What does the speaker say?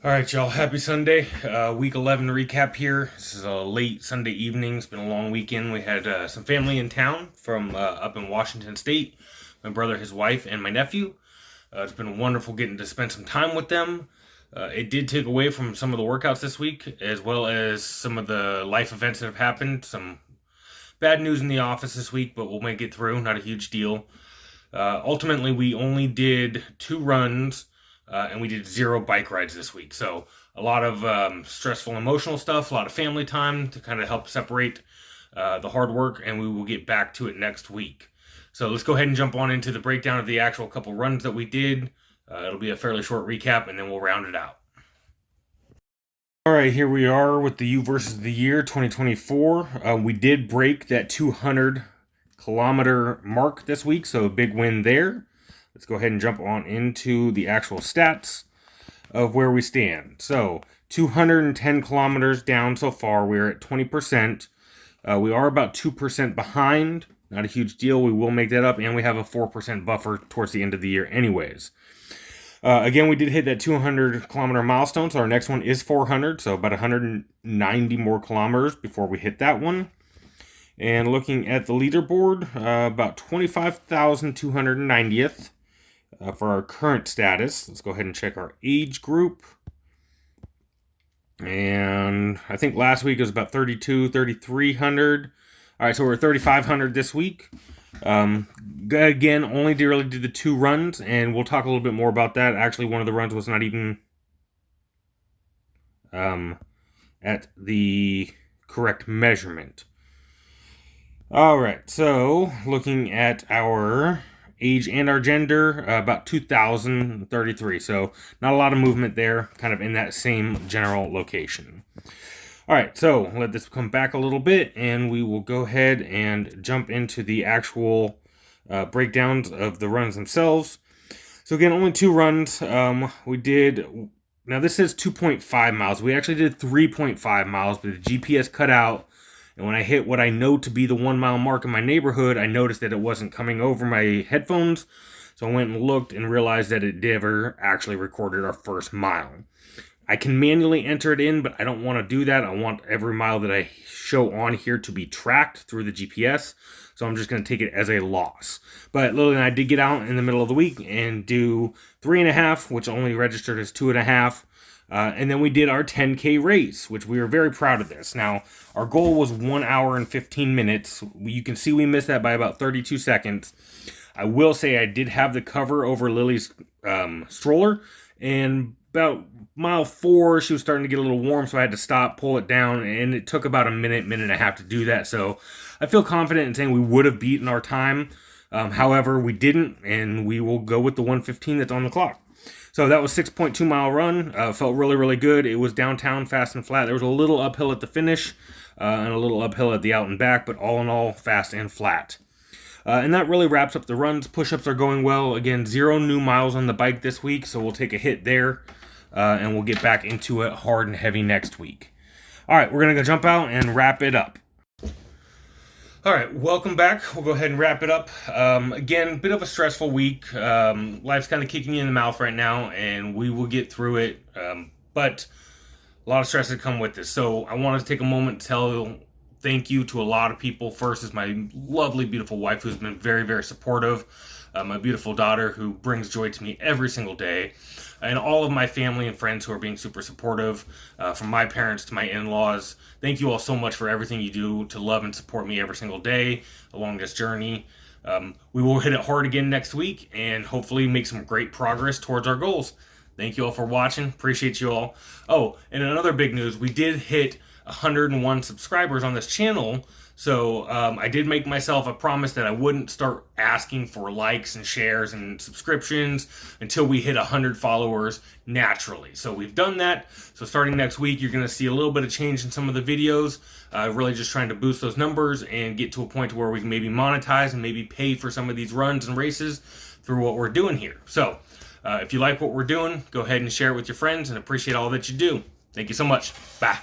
All right, y'all. Happy Sunday. Week 11 recap here. This is a late Sunday evening. It's been a long weekend. We had some family in town from up in Washington State. My brother, his wife, and my nephew. It's been wonderful getting to spend some time with them. It did take away from some of the workouts this week, as well as some of the life events that have happened. Some bad news in the office this week, but we'll make it through. Not a huge deal. Ultimately, we only did 2 runs. And we did 0 bike rides this week. So a lot of stressful emotional stuff, a lot of family time to kind of help separate the hard work, and we will get back to it next week. So let's go ahead and jump on into the breakdown of the actual couple runs that we did. It'll be a fairly short recap, and then we'll round it out. All right, here we are with the U versus the year 2024. We did break that 200 kilometer mark this week, so a big win there. Let's go ahead and jump on into the actual stats of where we stand. So 210 kilometers down so far. We're at 20%. We are about 2% behind. Not a huge deal. We will make that up, and we have a 4% buffer towards the end of the year anyways. Again, we did hit that 200 kilometer milestone, so our next one is 400, so about 190 more kilometers before we hit that one. And looking at the leaderboard, about 25,290th. For our current status, let's go ahead and check our age group. And I think last week it was about 3,300. All right, so we're 3,500 this week. Again, only really did the 2 runs, and we'll talk a little bit more about that. Actually, one of the runs was not even at the correct measurement. All right, so looking at our age and our gender, about 2,033. So not a lot of movement there, kind of in that same general location. All right, so let this come back a little bit, and we will go ahead and jump into the actual breakdowns of the runs themselves. So again, only 2 runs. We did, now this says 2.5 miles. We actually did 3.5 miles, but the GPS cut out. And when I hit what I know to be the 1 mile mark in my neighborhood, I noticed that it wasn't coming over my headphones. So I went and looked and realized that it never actually recorded our first mile. I can manually enter it in, but I don't want to do that. I want every mile that I show on here to be tracked through the GPS. So I'm just going to take it as a loss. But Lily and I did get out in the middle of the week and do 3.5, which only registered as 2.5. And then we did our 10K race, which we were very proud of this. Now, our goal was 1 hour and 15 minutes. You can see we missed that by about 32 seconds. I will say I did have the cover over Lily's stroller, and about mile 4, she was starting to get a little warm, so I had to stop, pull it down, and it took about a minute and a half to do that. So I feel confident in saying we would have beaten our time. However, we didn't, and we will go with the 1:15 that's on the clock. So that was 6.2 mile run. Felt really, really good. It was downtown, fast and flat. There was a little uphill at the finish and a little uphill at the out and back, but all in all, fast and flat. And that really wraps up the runs. Push-ups are going well. Again, 0 new miles on the bike this week, so we'll take a hit there, and we'll get back into it hard and heavy next week. All right, we're going to go jump out and wrap it up. All right, welcome back. We'll go ahead and wrap it up. Again, bit of a stressful week. Life's kind of kicking you in the mouth right now, and we will get through it. But a lot of stress has come with this. So I want to take a moment to tell thank you to a lot of people. First is my lovely, beautiful wife, who's been very, very supportive. My beautiful daughter, who brings joy to me every single day. And all of my family and friends who are being super supportive, from my parents to my in-laws. Thank you all so much for everything you do to love and support me every single day along this journey. We will hit it hard again next week and hopefully make some great progress towards our goals. Thank you all for watching. Appreciate you all. Oh, and another big news, we did hit 101 subscribers on this channel. So I did make myself a promise that I wouldn't start asking for likes and shares and subscriptions until we hit 100 followers naturally. So we've done that. So starting next week, you're going to see a little bit of change in some of the videos. Really just trying to boost those numbers and get to a point where we can maybe monetize and maybe pay for some of these runs and races through what we're doing here. So if you like what we're doing, go ahead and share it with your friends, and appreciate all that you do. Thank you so much. Bye.